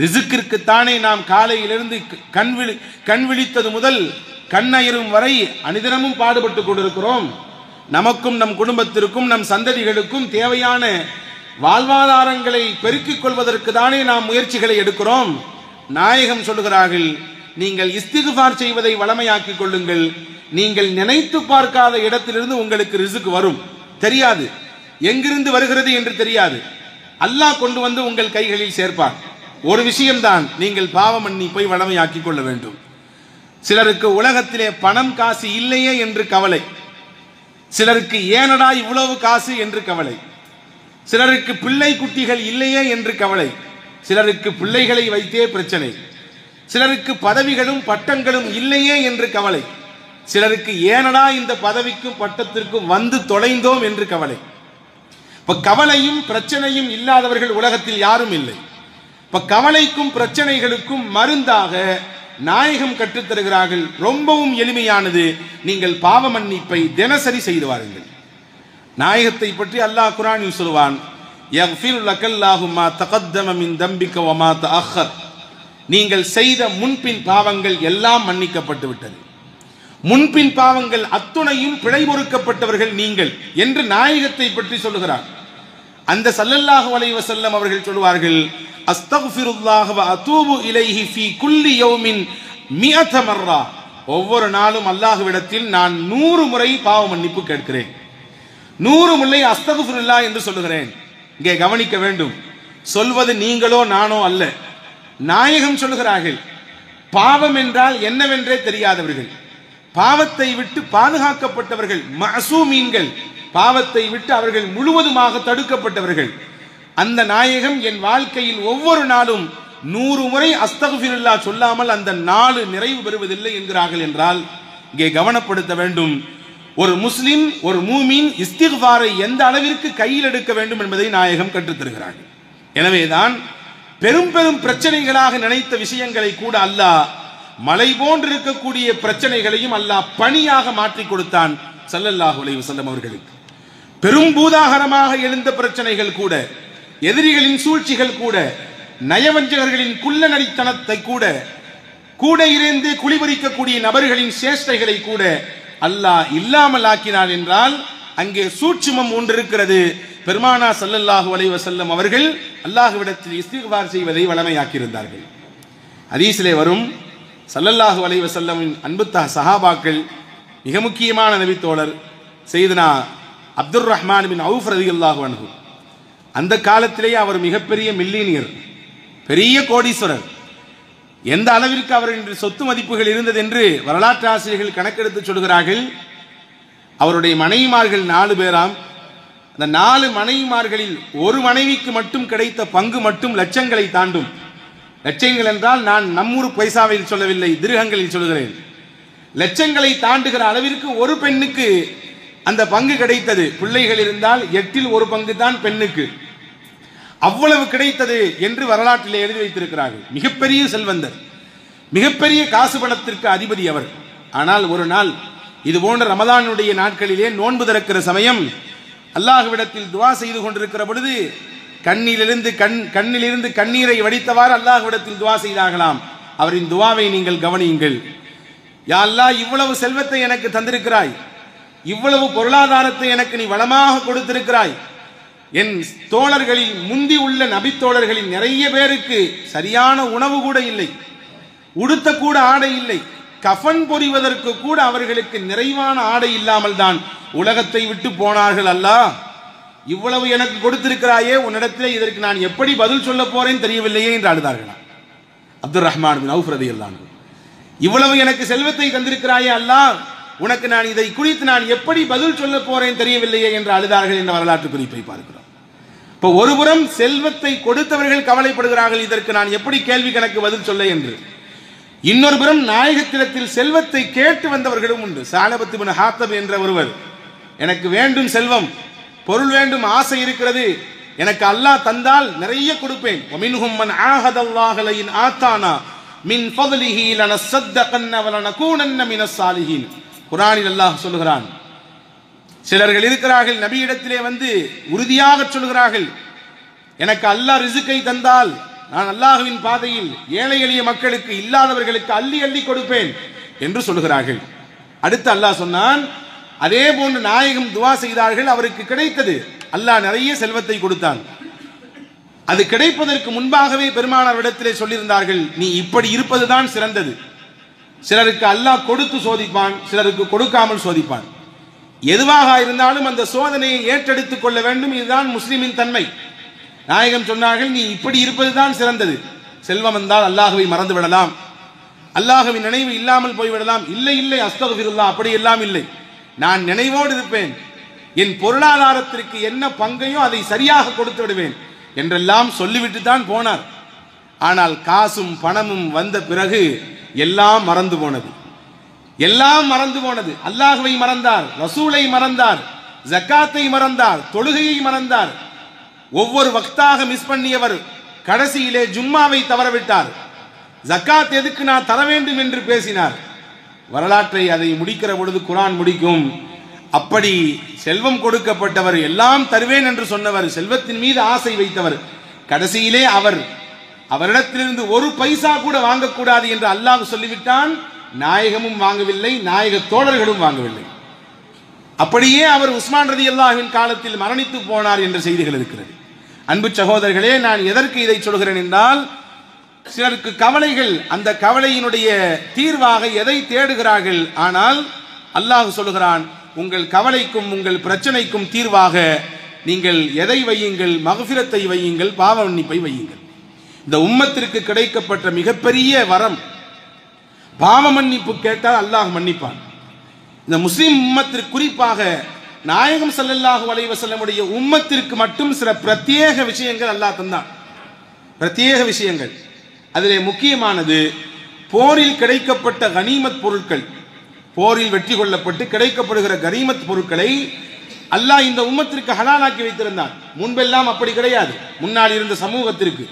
ரிசுக்கிற்குத்தானே நாம் காலையிலிருந்து கண் விழித்தது முதல் கண்ணயரும் வரை அனிதினமும் பாடுபட்டு கொண்டிருக்கிறோம். நமக்கும் நம் குடும்பத்திற்கும் நம் சந்ததிகளுக்கும் தேவையான வாழ்வாதாரங்களை பெருக்கிக் கொள்வதற்கு தானே நாம் முயற்சிகளை எடுக்கிறோம். நாயகம் சொல்லுகிறார்கள், நீங்கள் இஸ்திக்ஃபார் செய்வதை வளமையாக்கிக் கொள்ளுங்கள். நீங்கள் நினைத்து பார்க்காத இடத்திலிருந்து உங்களுக்கு ரிசுக் வரும். தெரியாது, எங்கிருந்து வருகிறது என்று தெரியாது. அல்லாஹ் கொண்டு வந்து உங்கள் கைகளில் சேர்ப்பார். ஒரு விஷயம்தான், நீங்கள் பாவ மன்னிப்பை வளமையாக்கிக் கொள்ள வேண்டும். சிலருக்கு உலகத்திலே பணம் காசு இல்லையே என்று கவலை, சிலருக்கு ஏனடா இவ்வளவு காசு என்று கவலை, சிலருக்கு பிள்ளை குட்டிகள் இல்லையே என்று கவலை, சிலருக்கு பிள்ளைகளை வைத்தே பிரச்சனை, சிலருக்கு பதவிகளும் பட்டங்களும் இல்லையே என்று கவலை, சிலருக்கு ஏனடா இந்த பதவிக்கும் பட்டத்திற்கும் வந்து தொலைந்தோம் என்று கவலை. இப்ப கவலையும் பிரச்சனையும் இல்லாதவர்கள் உலகத்தில் யாரும் இல்லை. இப்ப கவலைக்கும் பிரச்சனைகளுக்கும் மருந்தாக நாயகம் கற்றுத்தருகிறார்கள். ரொம்பவும் எளிமையானது, நீங்கள் பாவ மன்னிப்பை தினசரி செய்து வாருங்கள். நாயகத்தை பற்றி அல்லாஹ் குர்ஆனில் சொல்வான், யக்ஃபிரு லக்கல்லாஹு மா தகத்தம மின் தம்பிக வ மா தஅக்கர். நீங்கள் செய்த முன்பின் பாவங்கள் எல்லாம் மன்னிக்கப்பட்டு விட்டது. முன்பின் பாவங்கள் அத்துணையும் பிழை பொறுக்கப்பட்டவர்கள் நீங்கள் என்று நாயகத்தை பற்றி சொல்லுகிறார். அந்த ஸல்லல்லாஹு அலைஹி வஸல்லம் அவர்கள் சொல்வார்கள், அஸ்தக்ஃபிருல்லாஹ வ அதூபு இலைஹி ஃபீ குல்லி யௌமின் 100 மர்ரா. ஒவ்வொரு நாளும் அல்லாஹ்விடத்தில் நான் 100 முறை பாவ மன்னிப்பு கேட்கிறேன். 100 முறை அஸ்தக்ஃபிருல்லாஹ் என்று சொல்லுகிறேன். இங்கே கவனிக்க வேண்டும், சொல்வது நீங்களோ நானோ அல்ல. நாயகம் சொல்லுகிறார்கள், பாவம் என்றால் என்னவென்றே தெரியாதவர்கள், பாவத்தை விட்டு பாதுகாக்கப்பட்டவர்கள், மஅசூமீன்கள், பாவத்தை விட்டு அவர்கள் முழுவதுமாக தடுக்கப்பட்டவர்கள். அந்த நாயகம் என் வாழ்க்கையில் ஒவ்வொரு நாளும் 100 முறை அஸ்தக்ஃபிருல்லாஹ் சொல்லாமல் அந்த நாள் நிறைவு பெறுவதில்லை என்கிறார்கள். என்றால் இங்கே கவனப்படுத்த வேண்டும், ஒரு முஸ்லிம் ஒரு மூமின் இஸ்திக்ஃபாரை எந்த அளவிற்கு கையில் எடுக்க வேண்டும் என்பதை நாயகம் கற்றுத்தருகிறார்கள். எனவேதான் பெரும் பெரும் பிரச்சனைகளாக நினைத்த விஷயங்களை கூட அல்லாஹ், மலை போன்றிருக்கக்கூடிய பிரச்சனைகளையும் அல்லாஹ் பணியாக மாற்றி கொடுத்தான் ஸல்லல்லாஹு அலைஹி வஸல்லம் அவர்களுக்கு. பெரும் பூதாகரமாக எழுந்த பிரச்சனைகள் கூட, எதிரிகளின் சூழ்ச்சிகள் கூட, நயவஞ்சகர்களின் குள்ள நரித்தனத்தை கூட, கூட இருந்து குளிபறிக்கக்கூடிய நபர்களின் சேஷ்டைகளை கூட அல்லாஹ் இல்லாமல் ஆக்கினான். என்றால் அங்கே சூட்சுமம் ஒன்று இருக்கிறது. பெருமானா ஸல்லல்லாஹு அலைஹி வஸல்லம் அவர்கள் அல்லாஹ்விடத்தில் இஸ்திக்ஃபார் செய்வதை வளமையாக்கியிருந்தார்கள். ஹதீஸிலே வரும், ஸல்லல்லாஹு அலைஹி வஸல்லமின் அன்பு சஹாபாக்கள், மிக முக்கியமான நபித்தோழர் சையதுனா அப்துர் ரஹ்மான் பின் அவுஃப் ரலியல்லாஹு அன்ஹு. அந்த காலத்திலேயே அவர் மிகப்பெரிய மில்லினியர், பெரிய கோடீஸ்வரர். எந்த அளவிற்கு அவரின் சொத்து மதிப்புகள் இருந்தது என்று வரலாற்று ஆசிரியர்கள் கணக்கெடுத்து சொல்கிறார்கள். அவருடைய மனைவிமார்கள் 4 பேராம். அந்த 4 மனைவிமார்களில் ஒரு மனைவிக்கு மட்டும் கிடைத்த பங்கு மட்டும் லட்சங்களை தாண்டும். லட்சங்கள் என்றால் நான் நம்மூர் பைசாவில் சொல்லவில்லை, திருகங்களில் சொல்கிறேன். லட்சங்களை தாண்டுகிற அளவிற்கு ஒரு பெண்ணுக்கு அந்த பங்கு கிடைத்தது. பிள்ளைகள் இருந்தால் 8இல் 1 பங்கு தான் பெண்ணுக்கு. அவ்வளவு கிடைத்தது என்று வரலாற்றிலே எழுதி வைத்திருக்கிறார்கள். மிகப்பெரிய செல்வந்தர், மிகப்பெரிய காசு பணத்திற்கு அதிபதி அவர். ஆனால் ஒரு நாள் இது போன்ற ரமதானுடைய நாட்களிலே நோன்பு திறக்கிற சமயம் அல்லாஹ்விடத்தில் துஆ செய்து கொண்டிருக்கிற பொழுது கண்ணிலிருந்து கண்ணீரை வடித்தவாறு அல்லாஹ்விடத்தில் துஆ செய்தார்களாம். அவரின் துஆவை நீங்கள் கவனியுங்கள். யா அல்லாஹ், இவ்வளவு செல்வத்தை எனக்கு தந்திருக்கிறாய், இவ்வளவு பொருளாதாரத்தை எனக்கு நீ வளமாக கொடுத்திருக்கிறாய். என் தோழர்களில் முந்தி உள்ள நபித்தோழர்களில் நிறைய பேருக்கு சரியான உணவு கூட இல்லை, உடுத்த கூட ஆடை இல்லை, கஃன் பொறிவதற்கு கூட அவர்களுக்கு நிறைவான ஆடை இல்லாமல் தான் உலகத்தை விட்டு போனார்கள். அல்லாஹ், இவ்வளவு எனக்கு கொடுத்திருக்கிறாயே, உன்னிடத்திலே இதற்கு நான் எப்படி பதில் சொல்ல போறேன் தெரியவில்லையே என்று அழுதார்களாம். அப்துர் ரஹ்மான் பின் அவுஃப் ரலியல்லாஹு அன்ஹு, இவ்வளவு எனக்கு செல்வத்தை தந்திருக்கிறாயே அல்லாஹ், உனக்கு நான் இதை குறித்து நான் எப்படி பதில் சொல்ல போறேன் தெரியவில்லையே என்று அழுதார்கள் என்ற வரலாற்று குறிப்பை பார்க்கிறோம். இப்போ ஒருபுறம் செல்வத்தை கொடுத்தவர்கள் கவலைப்படுகிறார்கள், இதற்கு நான் எப்படி கேள்வி கணக்கு பதில் சொல்ல என்று. இன்னொரு புறம் நாயகத்திடத்தில் செல்வத்தை கேட்டு வந்தவர்களும் உண்டு. ஸஅலபத் இப்னு ஹாத்தப் என்ற ஒருவர், எனக்கு வேண்டும் செல்வம், பொருள் வேண்டும், ஆசை இருக்கிறது, எனக்கு அல்லாஹ் தந்தால் நிறைய கொடுப்பேன். வமின்ஹும் மன் ஆஹதல்லாஹ லயின் ஆத்தானா மின் ஃபضலிஹி லனஸத்தகன்ன வலனகூனன்ன மினஸ் ஸாலிஹீன். குர்ஆனில் அல்லாஹ் சொல்கிறான், சிலர்கள் இருக்கிறார்கள் நபியிடத்திலே வந்து உறுதியாக சொல்கிறார்கள், எனக்கு அல்லாஹ் ரிஸ்கை தந்தால் நான் அல்லாஹ்வின் பாதையில் ஏழை எளிய மக்களுக்கு, இல்லாதவர்களுக்கு அள்ளி அள்ளி கொடுப்பேன் என்று சொல்கிறார்கள். அடுத்து அல்லாஹ் சொன்னான், அதே போன்று நாயகம் துவா செய்தார்கள், அவருக்கு கிடைத்தது. அல்லாஹ் நிறைய செல்வத்தை கொடுத்தான். அது கிடைப்பதற்கு முன்பாகவே பெருமானார் இடத்திலே சொல்லியிருந்தார்கள், நீ இப்படி இருப்பதுதான் சிறந்தது. சிலருக்கு அல்லாஹ் கொடுத்து சோதிப்பான், சிலருக்கு கொடுக்காமல் சோதிப்பான். எதுவாக இருந்தாலும் அந்த சோதனையை ஏற்றெடுத்துக் கொள்ள வேண்டும். இதுதான் முஸ்லிமின் தன்மை. நாயகம் சொன்னார்கள், நீ இப்படி இருப்பதுதான் சிறந்தது. செல்வம் வந்தால் அல்லாஹ்வை மறந்து விடலாம், அல்லாஹ்வின் நினைவு இல்லாமல் போய்விடலாம். இல்லை இல்லை, அஸ்தக்ஃபிருல்லாஹ், அப்படி எல்லாம் இல்லை. நான் நினைவோடு இருப்பேன், என் பொருளாதாரத்திற்கு என்ன பங்கையோ அதை சரியாக கொடுத்து விடுவேன் என்றெல்லாம் சொல்லிவிட்டு தான் போனார். ஆனால் காசும் பணமும் வந்த பிறகு எல்லாம் மறந்து போனது. எல்லாம் மறந்து போனது. அல்லாஹ்வை மறந்தார், ரசூலை மறந்தார், ஜக்காத்தை மறந்தார், தொழுகையை மறந்தார். ஒவ்வொரு வக்தாக மிஸ் பண்ணியவர் கடைசியிலே ஜும்மாவை தவறவிட்டார். ஜக்காத் எதுக்கு நான் தர வேண்டும் என்று பேசினார். வரலாற்றை அதை முடிக்கிற பொழுது குர்ஆன் முடிக்கும், அப்படி செல்வம் கொடுக்கப்பட்டவர், எல்லாம் தருவேன் என்று சொன்னவர், செல்வத்தின் மீது ஆசை வைத்தவர், கடைசியிலே அவரிடத்திலிருந்து ஒரு பைசா கூட வாங்கக்கூடாது என்று அல்லாஹ் சொல்லிவிட்டான். நாயகமும் வாங்கவில்லை, நாயக தோழர்களும் வாங்கவில்லை. அப்படியே அவர் உஸ்மான் ரலியல்லாஹுவின் காலத்தில் மரணித்து போனார் என்ற செய்திகள் இருக்கிறது. அன்பு சகோதரர்களே, நான் எதற்கு இதை சொல்கிறேன் என்றால், சிலருக்கு கவலைகள், அந்த கவலையினுடைய தீர்வாக எதை தேடுகிறார்கள். ஆனால் அல்லாஹ் சொல்கிறான், உங்கள் கவலைக்கும் உங்கள் பிரச்சனைக்கும் தீர்வாக நீங்கள் எதை வையுங்கள்? மக்ஃபிரத்தை வையுங்கள், பாவ மன்னிப்பை வையுங்கள். இந்த உம்மத்திற்கு கிடைக்கப்பட்ட மிகப்பெரிய வரம் பாவ மன்னிப்பு. கேட்டால் அல்லாஹ் மன்னிப்பான். இந்த முஸ்லிம் உம்மத்திற்கு, குறிப்பாக நாயகம் ஸல்லல்லாஹு அலைஹி வஸல்லமுடைய உம்மத்திற்கு மட்டும் சில பிரத்யேக விஷயங்கள் அல்லாஹ் தந்தான். பிரத்யேக விஷயங்கள். அதிலே முக்கியமானது போரில் கிடைக்கப்பட்ட கனிமத் பொருட்கள். போரில் வெற்றி கொள்ளப்பட்டு கிடைக்கப்படுகிற கனிமத் பொருட்களை அல்லாஹ் இந்த உம்மத்திற்கு ஹலாலாக்கி வைத்திருந்தான். முன்பெல்லாம் அப்படி கிடையாது. முன்னால் இருந்த சமூகத்திற்கு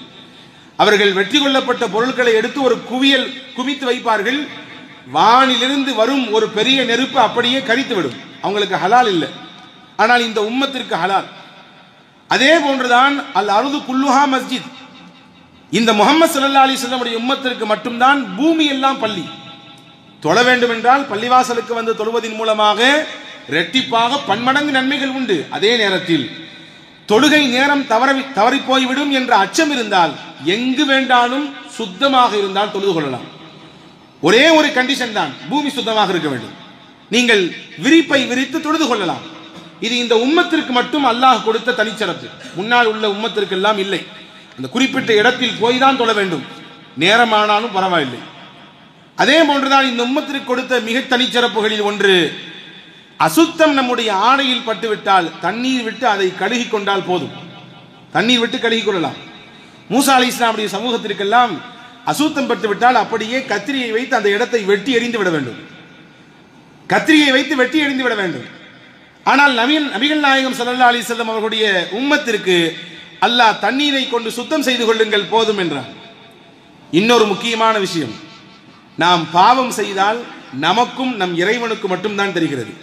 அவர்கள் வெற்றி கொள்ளப்பட்ட பொருட்களை எடுத்து ஒரு குவித்து வைப்பார்கள். வானிலிருந்து வரும் ஒரு பெரிய நெருப்பு அப்படியே கரித்துவிடும். அவங்களுக்கு ஹலால் இல்லை. ஆனால் இந்த உம்மத்திற்கு ஹலால். அதே போன்றுதான் அல் அர்து குல்லுஹா மஸ்ஜித். இந்த முஹம்மது ஸல்லல்லாஹு அலைஹி வஸல்லம் உடைய உம்மத்திற்கு மட்டும்தான் பூமி எல்லாம் பள்ளி. தொழ வேண்டும் என்றால் பள்ளிவாசலுக்கு வந்து தொழுவதின் மூலமாக இரட்டிப்பாக பன்மடங்கு நன்மைகள் உண்டு. அதே நேரத்தில் தொழுகை நேரம் தவறி போய்விடும் என்ற அச்சம் இருந்தால் எங்கு வேண்டாலும் சுத்தமாக இருந்தால் தொழுது கொள்ளலாம். ஒரே ஒரு கண்டிஷன் தான், பூமி சுத்தமாக இருக்க வேண்டும். நீங்கள் விரிப்பை விரித்து தொழுது கொள்ளலாம். இது இந்த உம்மத்திற்கு மட்டும் அல்லாஹ் கொடுத்த தனிச்சிறப்பு. முன்னால் உள்ள உம்மத்திற்கு எல்லாம் இல்லை. அந்த குறிப்பிட்ட இடத்தில் போய் தான் தொழ வேண்டும், நேரமானாலும் பரவாயில்லை. அதே போன்றுதான் இந்த உம்மத்திற்கு கொடுத்த மிக தனிச்சிறப்புகளில் ஒன்று, அசுத்தம் நம்முடைய ஆடையில் பட்டுவிட்டால் தண்ணீர் விட்டு அதை கழுகி கொண்டால் போதும். தண்ணீர் விட்டு கழுகி கொள்ளலாம். மூசா அலைஹிஸ்ஸலாமுடைய சமூகத்திற்கெல்லாம் அசுத்தம் பட்டுவிட்டால் அப்படியே கத்திரியை வைத்து அந்த இடத்தை வெட்டி எறிந்து விட வேண்டும். கத்திரியை வைத்து வெட்டி எறிந்து விட வேண்டும். ஆனால் நபிகள் நாயகம் ஸல்லல்லாஹு அலைஹி வஸல்லம் அவர்களுடைய உம்மத்திற்கு அல்லாஹ் தண்ணீரை கொண்டு சுத்தம் செய்து கொள்ளுங்கள் போதும் என்றார். இன்னொரு முக்கியமான விஷயம், நாம் பாவம் செய்தால் நமக்கும் நம் இறைவனுக்கு மட்டும்தான் தெரிகிறது.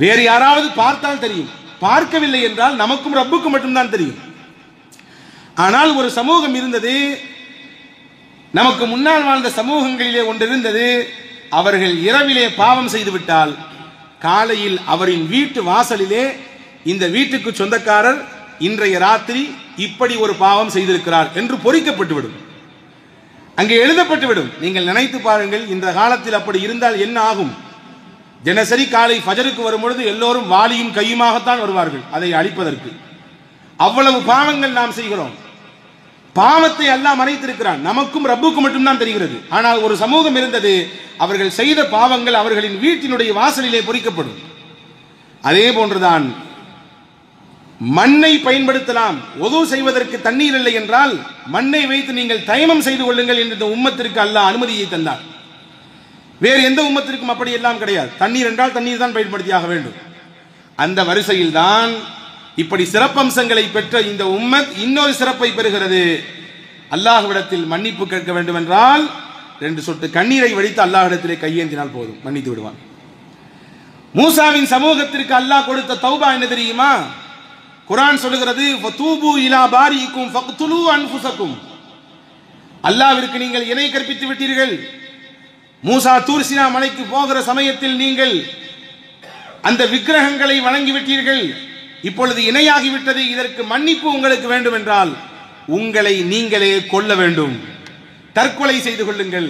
வேறு யாராவது பார்த்தால் தெரியும், பார்க்கவில்லை என்றால் நமக்கும் ரப்புக்கும் மட்டும்தான் தெரியும். ஆனால் ஒரு சமூகம் இருந்தது, நமக்கு முன்னால் வாழ்ந்த சமூகங்களிலே ஒன்று இருந்தது. அவர்கள் இரவிலே பாவம் செய்துவிட்டால் காலையில் அவரின் வீட்டு வாசலிலே இந்த வீட்டுக்கு சொந்தக்காரர் இன்றைய ராத்திரி இப்படி ஒரு பாவம் செய்திருக்கிறார் என்று பொறிக்கப்பட்டுவிடும், அங்கே எழுதப்பட்டுவிடும். நீங்கள் நினைத்து பாருங்கள், இந்த காலத்தில் அப்படி இருந்தால் என்ன ஆகும்? தினசரி காலை ஃபஜருக்கு வரும்பொழுது எல்லோரும் வாளியும் கையுமாகத்தான் வருவார்கள் அதை அழிப்பதற்கு. அவ்வளவு பாவங்கள் நாம் செய்கிறோம். பாவத்தை அல்லாஹ் மறைத்திருக்கிறான், நமக்கும் ரப்புக்கும் மட்டும்தான் தெரிகிறது. ஆனால் ஒரு சமூகம் இருந்தது, அவர்கள் செய்த பாவங்கள் அவர்களின் வீட்டினுடைய வாசலிலே பொறிக்கப்படும். அதே போன்றுதான் மண்ணை பயன்படுத்தலாம். ஒது செய்வதற்கு தண்ணீர் இல்லை என்றால் மண்ணை வைத்து நீங்கள் தயமம் செய்து கொள்ளுங்கள் என்று இந்த உம்மத்திற்கு அல்லாஹ் அனுமதியை தந்தார். வேறு எந்த உம்மத்திற்கும் அப்படி எல்லாம் கிடையாது. தண்ணீர் என்றால் தண்ணீர் தான் பயன்படுத்தியாக வேண்டும். அந்த வரிசையில் தான் இப்படி சிறப்பம்சங்களை பெற்ற இந்த உம்மத் இன்னொரு சிறப்பை பெறுகிறது. அல்லாஹ்விடத்தில் மன்னிப்பு கேட்க வேண்டும் என்றால் 2 சொட்டு கண்ணீரை வடித்து அல்லாஹ்விடத்திலே கையேந்தினால் போதும், மன்னித்து விடுவான். மூசாவின் சமூகத்திற்கு அல்லாஹ் கொடுத்த தௌபா என்ன தெரியுமா? குர்ஆன் சொல்லுகிறது, ஃபதூபு இலா பாரிக்கும் ஃபக்துலு அன்ஃபுஸக்கும். அல்லாஹ்விற்கு நீங்கள் இணை கற்பித்து விட்டீர்கள். மூசா தூர் சீனா மலைக்கு போகிற சமயத்தில் நீங்கள் அந்த விக்கிரகங்களை வணங்கிவிட்டீர்கள். இப்பொழுது இணையாகிவிட்டது. இதற்கு மன்னிப்பு உங்களுக்கு வேண்டும் என்றால் உங்களை நீங்களே கொல்ல வேண்டும், தற்கொலை செய்து கொள்ளுங்கள்.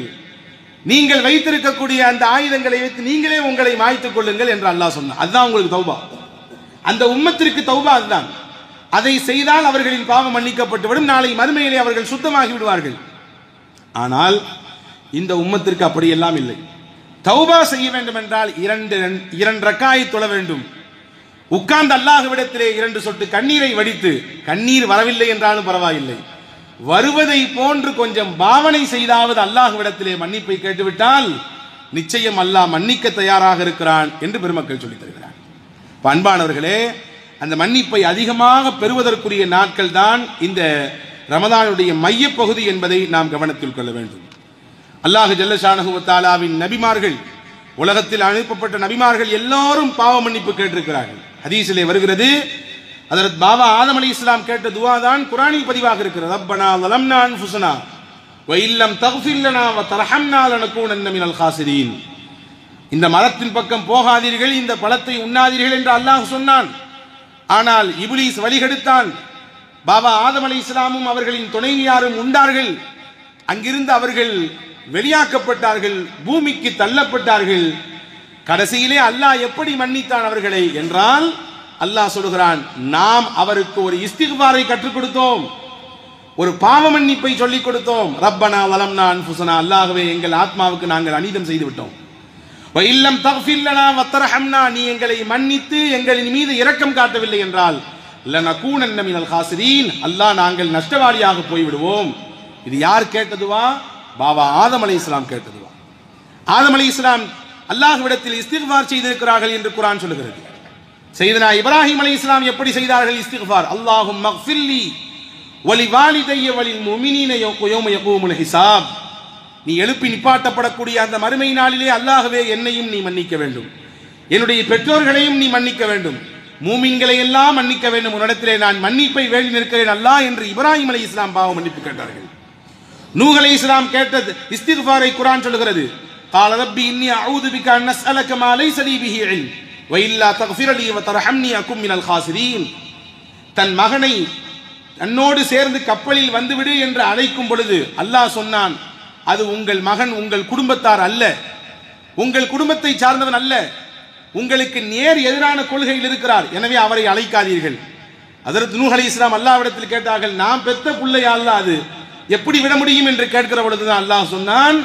நீங்கள் வைத்திருக்கக்கூடிய அந்த ஆயுதங்களை வைத்து நீங்களே உங்களை மாய்த்துக் கொள்ளுங்கள் என்று அல்லாஹ் சொன்னார். அதுதான் உங்களுக்கு தௌபா. அந்த உம்மத்திற்கு தௌபா அதுதான். அதை செய்தால் அவர்களின் பாவம் மன்னிக்கப்பட்டுவிடும். நாளை மறுமையிலே அவர்கள் சுத்தமாகி விடுவார்கள். ஆனால் இந்த உம்மத்திற்கு அப்படியெல்லாம் இல்லை. தௌபா செய்ய வேண்டும் என்றால் இரண்டு ரக்காயை தொழ வேண்டும். உட்கார்ந்து அல்லாஹ்விடத்திலே 2 சொட்டு கண்ணீரை வடித்து, கண்ணீர் வரவில்லை என்றாலும் பரவாயில்லை, வருவதை போன்று கொஞ்சம் பாவனை செய்தாவது அல்லாஹ்விடத்திலே மன்னிப்பை கேட்டுவிட்டால் நிச்சயம் அல்லாஹ் மன்னிக்க தயாராக இருக்கிறான் என்று பெருமக்கள் சொல்லித் தருகிறார். அன்பானவர்களே, அந்த மன்னிப்பை அதிகமாக பெறுவதற்குரிய நாட்கள் தான் இந்த ரமதானுடைய மையப்பகுதி என்பதை நாம் கவனத்தில் கொள்ள வேண்டும். அல்லாஹ் ஜல்ல ஷானஹு வ தஆலாவின் நபிமார்கள், உலகத்தில் அனுப்பப்பட்ட நபிமார்கள் எல்லாரும் பாவ மன்னிப்பு கேட்டிருக்கிறார்கள். ஹதீஸிலே வருகிறது, ஹஜ்ரத் பாபா ஆதம் அலைஹிஸ்ஸலாம் கேட்ட துஆ தான் குர்ஆனில் பதிவாக இருக்கிறது. ரப்பனா ஸலம்னா அன்ஃபுஸனா வ இல்லம் தக்ஃபிர் லனா வ தர்ஹம்னா லனகூனன்ன மினல் காசிரீன். இந்த மரத்தின் பக்கம் போகாதீர்கள், இந்த பழத்தை உண்ணாதீர்கள் என்று அல்லாஹ் சொன்னான். ஆனால் இப்லீஸ் வழிகெடுத்தான். பாபா ஆதம் அலைஹிஸ்ஸலாமும் அவர்களின் துணைவியாரும் உண்டார்கள். அங்கிருந்து அவர்கள் வெளியாக்கப்பட்டார்கள், பூமிக்கு தள்ளப்பட்டார்கள். கடைசியிலே அல்லாஹ் எப்படி மன்னித்தான் அவர்களை என்றால், அல்லாஹ் சொல்கிறான், நாம் அவருக்கு ஒரு இஸ்திக்பாரை கற்றுக் கொடுத்தோம், ஒரு பாவ மன்னிப்பை சொல்லிக் கொடுத்தோம். ரப்பனா வலம்னா அன்ஃபுஸனா, அல்லாஹ்வே எங்கள் ஆத்மாவுக்கு நாங்கள் அநீதம் செய்து விட்டோம். வ இல்லம் தக்ஃபிர் லனா வ தர்ஹம்னா, நீ எங்களை மன்னித்து எங்களின் மீது இரக்கம் காட்டவில்லை என்றால் லனகூனன்ன மினல் காசிரீன், அல்லாஹ் நாங்கள் நஷ்டவாளியாக போய்விடுவோம். இது யார் கேட்டதுவா? பாபா ஆதம் அலைஹிஸ்ஸலாம் கேட்டதுவா. ஆதம் அலைஹிஸ்ஸலாம் அல்லாஹ்விடத்தில் இஸ்திக்பார் செய்திருக்கிறார்கள் என்று குர்ஆன் சொல்கிறது. சையதுனா இப்ராஹிம் அலைஹிஸ்ஸலாம் எப்படி செய்தார்கள் இஸ்திக்பார்? அல்லாஹும்ம மக்ஃபிர்லி வலி வாலிதைய வலில் முஃமினீன யௌம யகூமுல் ஹிசாப். நீ எழுப்பி நிப்பாட்டப்படக்கூடிய அந்த மறுமை நாளிலே அல்லாஹ்வே என்னையும் நீ மன்னிக்க வேண்டும், என்னுடைய பெற்றோர்களையும் நீ மன்னிக்க வேண்டும், மூமின்களை எல்லாம் மன்னிக்க வேண்டும், உன்னிடத்திலே நான் மன்னிப்பை வேண்டி நிற்கிறேன் அல்லாஹ் என்று இப்ராஹிம் அலைஹிஸ்ஸலாம் பாவ மன்னிப்பு கேட்டார்கள். நூஹ் அலைஹிஸ்ஸலாம் கேட்டது இஸ்திக்பாரை குர்ஆன் சொல்கிறது. قال ربي إني أعوذ بك أن أسألك ما ليس لي به علم وإلا تغفر لي وترحمني أكن من الخاسرين. தன் மகனை தன்னோடு சேர்ந்து கப்பலில் வந்துவிடு என்று அழைக்கும் பொழுது அல்லாஹ் சொன்னான், அது உங்கள் மகன் உங்கள் குடும்பத்தார் அல்ல, உங்கள் குடும்பத்தை சார்ந்தவன் அல்ல, உங்களுக்கு நேர் எதிரான கொள்கையில் இருக்கிறார், எனவே அவரை அழைக்காதீர்கள். ஹஜ்ரத் நூஹ் அலைஹிஸ்ஸலாம் அல்லாஹ்விடத்தில் கேட்டார்கள், நாம் பெத்த பிள்ளையா அல்லாஹ், அது எப்படி விட முடியும் என்று கேட்கிற பொழுதுதான் அல்லாஹ் சொன்னான்,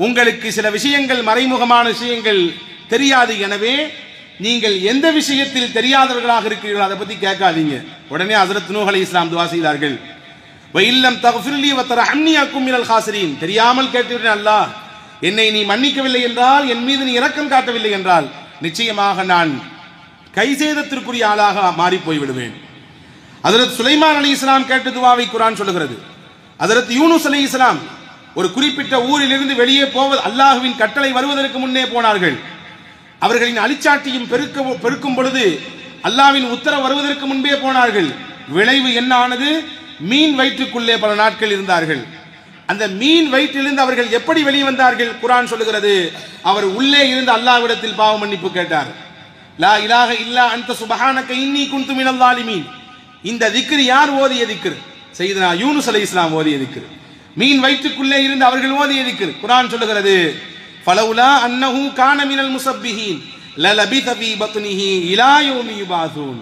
உங்களுக்கு சில விஷயங்கள் மறைமுகமான விஷயங்கள் தெரியாது, எனவே நீங்கள் எந்த விஷயத்தில் தெரியாதவர்களாக இருக்கிறீர்களோ அதை பத்தி கேட்காதீங்க. உடனே ஹஜ்ரத் நூஹ் அலைஹிஸ்ஸலாம் துஆ செய்தார்கள், வ இல்லம் தக்ஃபிர்லி வ தர்ஹம்னி அகும் மினல் காசிரீன். தெரியாமல் கேட்டுவிட்டேன் அல்லாஹ், என்னை நீ மன்னிக்கவில்லை என்றால், என் மீது நீ இரக்கம் காட்டவில்லை என்றால் நிச்சயமாக நான் கைசேதத்திற்குரிய ஆளாக மாறி போய் விடுவேன். ஹஜ்ரத் சுலைமான் அலைஹிஸ்ஸலாம் கேட்ட துஆவை குர்ஆன் சொல்கிறது. ஹஜ்ரத் யூனுஸ் அலைஹிஸ்ஸலாம் ஒரு குறிப்பிட்ட ஊரிலிருந்து வெளியே போவது, அல்லாஹ்வின் கட்டளை வருவதற்கு முன்னே போனார்கள். அவர்களின் அழிச்சாட்டியும் பெருக்கும் பொழுது அல்லாஹ்வின் உத்தரவு வருவதற்கு முன்பே போனார்கள். விளைவு என்ன ஆனது? மீன் வயிற்றுக்குள்ளே பல நாட்கள் இருந்தார்கள். அந்த மீன் வயிற்றிலிருந்து அவர்கள் எப்படி வெளியே வந்தார்கள்? குர்ஆன் சொல்லுகிறது, அவர் உள்ளே இருந்து அல்லாஹ்விடத்தில் பாவ மன்னிப்பு கேட்டார். லா இலாஹ இல்லா அன்த சுப்ஹானக இன்னி குன்து மினல் ஸாலிமீன். இந்த திக்ர் யார் ஓதிய திக்ர்? சையதுனா யூனுஸ் அலைஹிஸ்ஸலாம் ஓதிய திக்ர். மீன் வயிற்றுக்குள்ளே இருந்து அவர்கள் ஓதிய திக்ர். குர்ஆன் சொல்லுகிறது, ஃபலௌலா அன்னஹு கான மினல் முஸப்பிஹீன் லலபித ஃபீ பத்னிஹி இலா யௌமி யுபாஸூன்.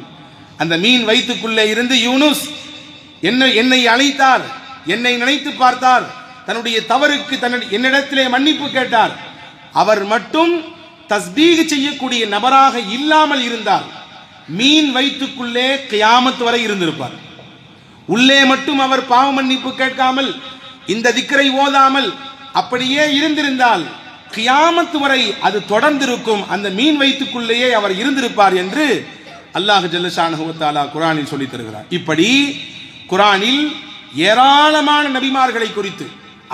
அந்த மீன் வயிற்றுக்குள்ளே இருந்து யூனுஸ் என்னை அழைத்தார், என்னை நினைத்து பார்த்தார், தன்னுடைய தவறுக்கு என்னிடத்திலே மன்னிப்பு கேட்டார். அவர் மட்டும் தஸ்பீஹ் செய்யக்கூடிய நபராக இல்லாமல் இருந்தால் மீன் வயிற்றுக்குள்ளே கியாமத் வரை இருந்திருப்பார். உள்ளே மட்டும் அவர் பாவ மன்னிப்பு கேட்காமல் இந்த திக்ரை ஓதாமல் அப்படியே இருந்திருந்தால் கியாமத் வரை அது தொடர்ந்திருக்கும், அந்த மீன் வயிற்றுக்குள்ளேயே அவர் இருந்திருப்பார் என்று அல்லாஹ் ஜல்ல ஷானஹு வ தஆலா குர்ஆனில் சொல்லித் தருகிறார். இப்படி குர்ஆனில் ஏராளமான நபிமார்களை குறித்து,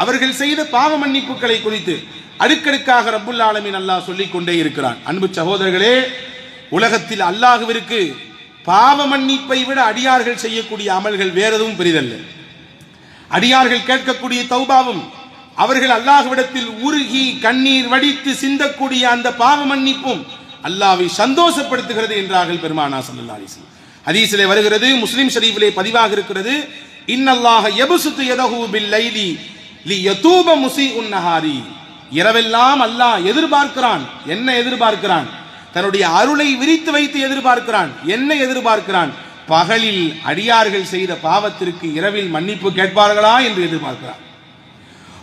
அவர்கள் செய்த பாவ மன்னிப்புகளை குறித்து அடுக்கடுக்காக ரப்புல் ஆலமீன் அல்லாஹ் சொல்லிக் கொண்டே இருக்கிறான். அன்பு சகோதரர்களே, உலகத்தில் அல்லாஹ்விற்கு பாவ மன்னிப்பை விட அடியார்கள் செய்யக்கூடிய அமல்கள் வேற எதுவும் பெரிதல்ல. அடியார்கள் கேட்கக்கூடிய தௌபாவும் அவர்கள் அல்லாஹ்விடத்தில் உருகி கண்ணீர் வடித்து சிந்தக்கூடிய அந்த பாவ மன்னிப்பும் அல்லாஹ்வை சந்தோஷப்படுத்துகிறது என்றார்கள் பெருமானார் ஸல்லல்லாஹு அலைஹி வஸல்லம். ஹதீஸிலே வருகிறது, முஸ்லிம் ஷரீஃபிலே பதிவாக இருக்கிறது, இன்னல்லாஹ யப்சுத்து யதஹு பில்லைலி லியதூப முஸீஉன் நஹாரி. இரவெல்லாம் அல்லாஹ் எதிர்பார்க்கிறான். என்ன எதிர்பார்க்கிறான்? தன்னுடைய அருளை விரித்து வைத்து எதிர்பார்க்கிறான். என்ன எதிர்பார்க்கிறான்? பகலில் அடியார்கள் செய்த பாவத்திற்கு இரவில் மன்னிப்பு கேட்பார்களா என்று எதிர்பார்க்கிறான்.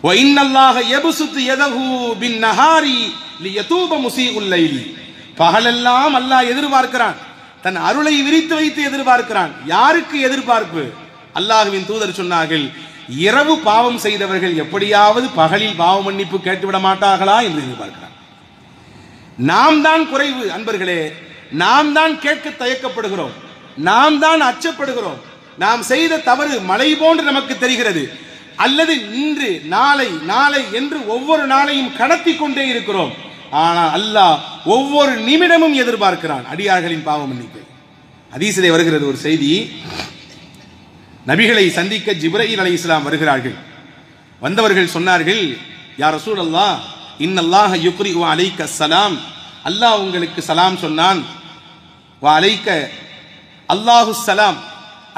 வ இன்னல்லாஹ யப்சுத்து யதஹு பின்னஹாரி லியதூப முஸீஉல் லைலி. பகலெல்லாம் அல்லாஹ் எதிர்பார்க்கிறான், தன் அருளை விரித்து வைத்து எதிர்பார்க்கிறான். யாருக்கு எதிர்பார்ப்பு? அல்லாஹ்வின் தூதர் சொன்னார்கள், இரவு பாவம் செய்தவர்கள் எப்படியாவது பகலில் பாவ மன்னிப்பு கேட்டுவிட மாட்டார்களா என்று எதிர்பார்க்கிறார். நாம் தான் குறைவு அன்பர்களே, நாம் தான் கேட்க தயக்கப்படுகிறோம், நாம் தான் அச்சப்படுகிறோம். நாம் செய்த தவறு மலை போன்று நமக்கு தெரிகிறது, அல்லது இன்று நாளை நாளை என்று ஒவ்வொரு நாளையும் கடத்தி கொண்டே இருக்கிறோம். ஆனால் அல்லாஹ் ஒவ்வொரு நிமிடமும் எதிர்பார்க்கிறான் அடியார்களின் பாவ மன்னிப்பை. ஹதீஸிலே வருகிறது ஒரு செய்தி, நபிகளை சந்திக்க ஜிப்ரீல் அலைஹிஸ்ஸலாம் வருகிறார்கள். வந்தவர்கள் சொன்னார்கள், யா ரசூலல்லாஹ், இன்னல்லாஹ யுக்ரிஉ அலைக்க ஸலாம். அல்லாஹ் உங்களுக்கு சலாம் சொன்னான். வ அலைக்க அல்லாஹு ஸலாம்,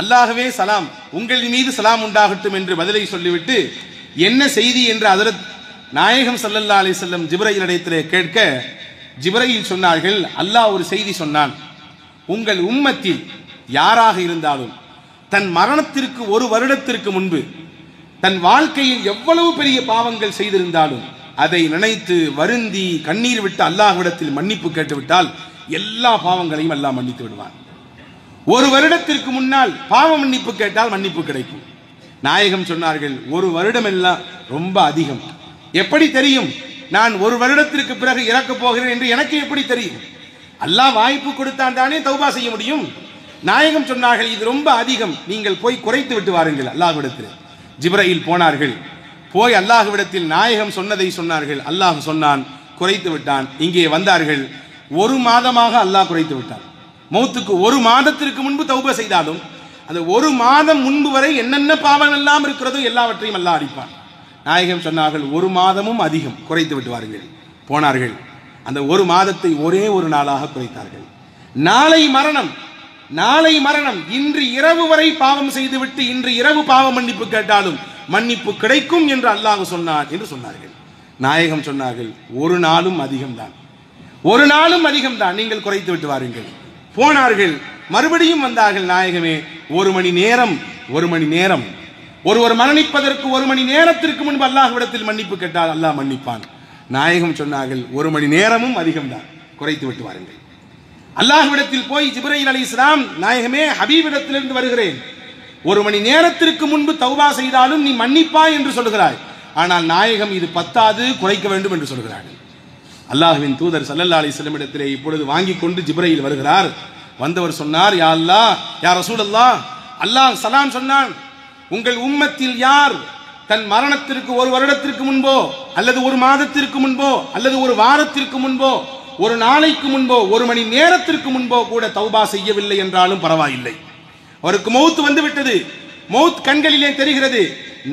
அல்லாஹ்வே சலாம், உங்கள் மீது சலாம் உண்டாகட்டும் என்று பதிலை சொல்லிவிட்டு என்ன செய்தி என்று ஹஜ்ரத் நாயகம் ஸல்லல்லாஹு அலைஹி வஸல்லம் ஜிப்ரீல் இடத்திலே கேட்க, ஜிப்ரீல் சொன்னார்கள், அல்லாஹ் ஒரு செய்தி சொன்னான், உங்கள் உம்மத்தில் யாராக இருந்தாலும் தன் மரணத்திற்கு ஒரு வருடத்திற்கு முன்பு தன் வாழ்க்கையில் எவ்வளவு பெரிய பாவங்கள் செய்திருந்தாலும் அதை நினைத்து வருந்தி கண்ணீர் விட்டு அல்லாஹ்விடத்தில் மன்னிப்பு கேட்டுவிட்டால் எல்லா பாவங்களையும் அல்லாஹ் மன்னித்து விடுவான். ஒரு வருடத்திற்கு முன்னால் பாவ மன்னிப்பு கேட்டால் மன்னிப்பு கிடைக்கும். நாயகம் சொன்னார்கள், ஒரு வருடம் எல்லாம் ரொம்ப அதிகம். எப்படி தெரியும்? நான் ஒரு வருடத்திற்கு பிறகு இறக்கப் போகிறேன் என்று எனக்கு எப்படி தெரியும்? அல்லாஹ் வாய்ப்பு கொடுத்தான் தானே தௌபா செய்ய முடியும். நாயகம் சொன்னார்கள், இது ரொம்ப அதிகம், நீங்கள் போய் குறைத்து விட்டு வாருங்கள் அல்லாஹ்விடத்தில். ஜிப்ரீல் போனார்கள், போய் அல்லாஹ்விடத்தில் நாயகம் சொன்னதை சொன்னார்கள். அல்லாஹ் சொன்னான், குறைத்து விட்டான். இங்கே வந்தார்கள், ஒரு மாதமாக அல்லாஹ் குறைத்து விட்டான். மௌத்துக்கு ஒரு மாதத்திற்கு முன்பு தௌபா செய்தாலும் அந்த ஒரு மாதம் முன்பு வரை என்னென்ன பாவம் எல்லாம் இருக்கிறதோ எல்லாவற்றையும் அல்லாஹ் அடிப்பான். நாயகம் சொன்னார்கள், ஒரு மாதமும் அதிகம், குறைத்து விட்டு வாருங்கள். போனார்கள், அந்த ஒரு மாதத்தை ஒரே ஒரு நாளாக குறைத்தார்கள். நாளை மரணம், நாளை மரணம், இன்று இரவு வரை பாவம் செய்துவிட்டு இன்று இரவு பாவ மன்னிப்பு கேட்டாலும் மன்னிப்பு கிடைக்கும் என்று அல்லாஹ் சொன்னார் என்று சொன்னார்கள். நாயகம் சொன்னார்கள், ஒரு நாளும் அதிகம்தான், ஒரு நாளும் அதிகம்தான், நீங்கள் குறைத்து விட்டு வாருங்கள். போனார்கள், மறுபடியும் வந்தார்கள். நாயகமே, ஒரு மணி நேரம், ஒரு மணி நேரம், ஒருவர் மரணிப்பதற்கு ஒரு மணி நேரத்திற்கு முன்பு அல்லாஹ்விடத்தில் மன்னிப்பு கேட்டால் அல்லாஹ் மன்னிப்பான். நாயகம் சொன்னார்கள், ஒரு மணி நேரமும் அதிகம்தான், குறைத்து விட்டு வாருங்கள். அல்லாஹ்விடத்தில் போய் ஜிப்ரீல் அலைஹிஸ்ஸலாம், நாயகமே, ஹபீபிடத்திலிருந்து வருகிறேன், ஒரு மணி நேரத்திற்கு முன்பு தௌபா செய்தாலும் நீ மன்னிப்பாய் என்று சொல்கிறாய், ஆனால் நாயகம் இது பத்தாது, குறைக்க வேண்டும் என்று சொல்கிறார்கள். அல்லாஹ்வின் தூதர் ஸல்லல்லாஹு அலைஹி வஸல்லம் இடத்திலே இப்பொழுது வாங்கி கொண்டு ஜிப்ரீல் வருகிறார். வந்தவர் சொன்னார், யா அல்லாஹ், யா ரசூலல்லாஹ், அல்லாஹ் சலாம் சொன்னான், உங்கள் உம்மத்தில் யார் தன் மரணத்திற்கு ஒரு வருடத்திற்கு முன்போ அல்லது ஒரு மாதத்திற்கு முன்போ அல்லது ஒரு வாரத்திற்கு முன்போ ஒரு நாளைக்கு முன்போ ஒரு மணி நேரத்திற்கு முன்போ கூட தௌபா செய்யவில்லை என்றாலும் பரவாயில்லை, அவருக்கு மௌத் வந்து விட்டது, மௌத் கண்களிலே தெரிகிறது,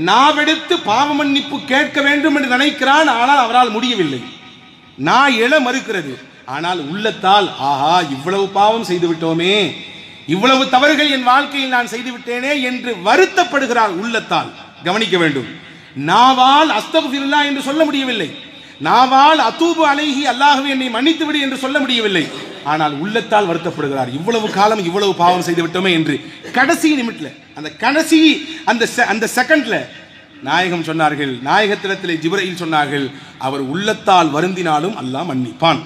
நாவெடுத்து பாவ மன்னிப்பு கேட்க வேண்டும் என்று நினைக்கிறான், ஆனால் அவரால் முடியவில்லை, நான் எழ மறுக்கிறது, ஆனால் உள்ளத்தால் ஆஹா இவ்வளவு பாவம் செய்து விட்டோமே, இவ்வளவு தவறுகள் என் வாழ்க்கையில் நான் செய்து விட்டேனே என்று வருத்தப்படுகிறார் உள்ளத்தால். கவனிக்க வேண்டும், நாவால் அஸ்தக்ஃபிருல்லாஹ் என்று சொல்ல முடியவில்லை, நாவால் அதூபு அலைஹி அல்லாஹ்வே என்னை மன்னித்து விடு என்று சொல்ல முடியவில்லை, ஆனால் உள்ளத்தால் வருத்தப்படுகிறார், இவ்வளவு காலம் இவ்வளவு பாவம் செய்து விட்டோமே என்று. கடைசி நிமிடத்தில், அந்த கடைசி அந்த செகண்ட்ல நாயகம் சொன்னார்கள், நாயகத்திடத்திலே ஜிப்ரீல் சொன்னார்கள், அவர் உள்ளத்தால் வருந்தினாலும் அல்லாஹ் மன்னிப்பான்.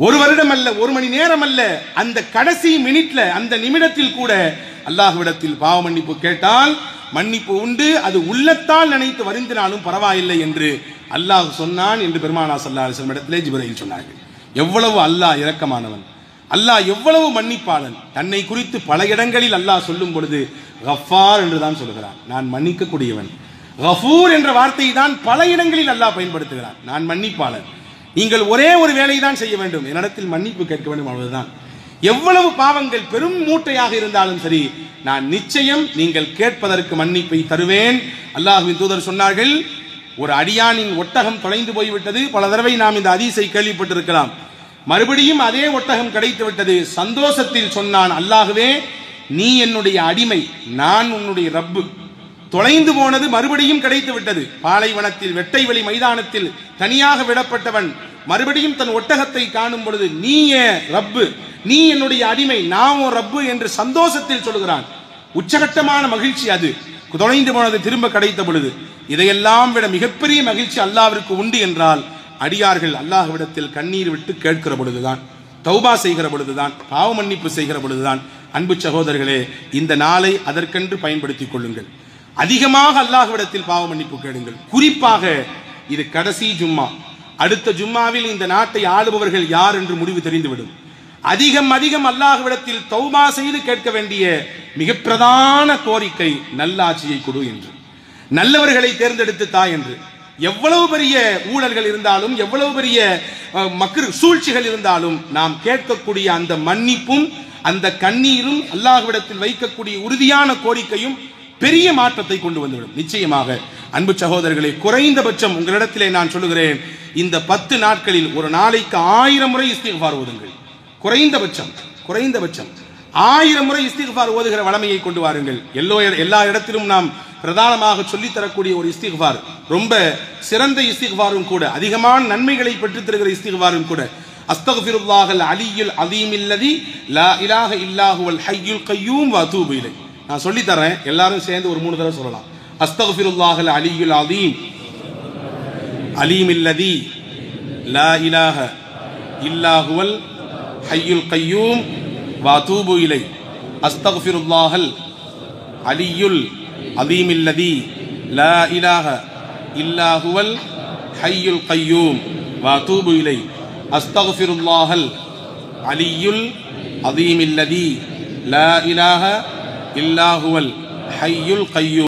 ஒரு வருடம் அல்ல, ஒரு மணி நேரம் அல்ல, அந்த கடைசி மினிட்ல, அந்த நிமிடத்தில் கூட அல்லாஹ்விடத்தில் பாவ மன்னிப்பு கேட்டால் மன்னிப்பு உண்டு, அது உள்ளத்தால் நினைத்து வருந்தினாலும் பரவாயில்லை என்று அல்லாஹ் சொன்னான் என்று பெருமானார் ஸல்லல்லாஹு அலைஹி வஸல்லம் இடத்திலே ஜிப்ரீல் சொன்னார்கள். எவ்வளவு அல்லாஹ் இரக்கமானவன், அல்லாஹ் எவ்வளவு மன்னிப்பாளன். தன்னை குறித்து பல இடங்களில் அல்லாஹ் சொல்லும் பொழுது கஃபார் என்று தான் சொல்கிறான், நான் மன்னிக்கக்கூடியவன். கஃபூர் என்ற வார்த்தையை தான் பல இடங்களில் அல்லாஹ் பயன்படுத்துகிறான், நான் மன்னிப்பாளன். நீங்கள் ஒரே ஒரு வேலையை தான் செய்ய வேண்டும், என்னிடத்தில் மன்னிப்பு கேட்க வேண்டும், அவ்வளவுதான். எவ்வளவு பாவங்கள் பெரும் மூட்டையாக இருந்தாலும் சரி, நான் நிச்சயம் நீங்கள் கேட்பதற்கு மன்னிப்பை தருவேன். அல்லாஹ்வின் தூதர் சொன்னார்கள், ஒரு அடியானின் ஒட்டகம் தொலைந்து போய்விட்டது. பல தடவை நாம் இந்த ஹதீஸை கேள்விப்பட்டிருக்கலாம். மறுபடியும் அதே ஒட்டகம் கிடைத்து விட்டது. சந்தோஷத்தில் சொன்னான், அல்லாஹ்வே, நீ என்னுடைய அடிமை, நான் உன்னுடைய ரப்பு. தொலைந்து போனது மறுபடியும் கிடைத்து விட்டது. பாலைவனத்தில் வெட்டை வெளி மைதானத்தில் தனியாக விடப்பட்டவன் மறுபடியும் தன் ஒட்டகத்தை காணும் பொழுது, நீயே ரப்பு, நீ என்னுடைய அடிமை, நான் உன் ரப்பு என்று சந்தோஷத்தில் சொல்கிறான். உச்சகட்டமான மகிழ்ச்சி அது. தொலைந்து போனது திரும்ப கிடைத்த பொழுது. இதையெல்லாம் விட மிகப்பெரிய மகிழ்ச்சி அல்லாஹ்விற்கு உண்டு என்றால், அடியார்கள் அல்லாஹ்விடத்தில் கண்ணீர் விட்டு கேட்கிற பொழுதுதான், தௌபா செய்கிற பொழுதுதான், பாவ மன்னிப்பு செய்கிற பொழுதுதான். அன்பு சகோதரர்களே, இந்த நாளை அதற்கென்று பயன்படுத்திக் கொள்ளுங்கள். அதிகமாக அல்லாஹ்விடத்தில் பாவ மன்னிப்பு கேளுங்கள். குறிப்பாக இது கடைசி ஜும்மா. அடுத்த ஜும்மாவில் இந்த நாட்டை ஆளுபவர்கள் யார் என்று முடிவு தெரிந்துவிடும். அதிகம் அதிகம் அல்லாஹ்விடத்தில் தௌபா செய்து கேட்க வேண்டிய மிக பிரதான கோரிக்கை நல்லாட்சியை கொடு என்று, நல்லவர்களை தேர்ந்தெடுத்து தா என்று. எவ்வளவு பெரிய ஊழல்கள் இருந்தாலும், எவ்வளவு பெரிய மக்கள் சூழ்ச்சிகள் இருந்தாலும், நாம் கேட்கக்கூடிய அந்த மன்னிப்பும் அந்த கண்ணீரும் அல்லாஹ்விடத்தில் வைக்கக்கூடிய உறுதியான கோரிக்கையும் பெரிய மாற்றத்தை கொண்டு வந்துவிடும் நிச்சயமாக. அன்பு சகோதரர்களே, குறைந்தபட்சம் உங்களிடத்திலே நான் சொல்லுகிறேன், இந்த 10 நாட்களில் ஒரு நாளைக்கு 1000 முறை இஸ்திக்ஃபார் ஓதுங்கள். குறைந்தபட்சம் 1000 முறை இஸ்திக்ஃபார் ஓதுகிற வளமையை கொண்டு வாருங்கள். எல்லா இடத்திலும் நாம் பிரதானமாக சொல்லித்தரக்கூடிய ஒரு இஸ்திக்ஃபார், ரொம்ப சிறந்த இஸ்திக்ஃபாரும் கூட, அதிகமான நன்மைகளை பெற்றுத் தருகிற இஸ்திக்ஃபாரும் கூட. அஸ்தக்ஃபிருல்லாஹல் அலியுல் அதீமில்லதி லா இலாஹ இல்லாஹுவல் ஹய்யுல் கய்யூம் வ அதூபு இலைஹ். நான் சொல்லி தரேன், எல்லாரும் சேர்ந்து ஒரு 3 தடவை சொல்லலாம். அஸ்தக்ஃபிருல்லாஹல் அலியுல் அதீம் அலீமில்லதி லா இலாஹ இல்லாஹுவல் ஹய்யுல் கய்யூம் வ அதூபு இலைஹ். அஸ்தக்ஃபிருல்லாஹல் அலியுல் அதீமில்லதி லா இலாஹ இல்லாஹுவல் ஹய்யுல் கய்யூம் வ அதூபு இலைஹ். அஸ்தக்ஃபிருல்லாஹல் அலியுல் அதீமில்லதி லா இலாஹ இல்லாஹுவல் ஹய்யுல் கய்யூம்.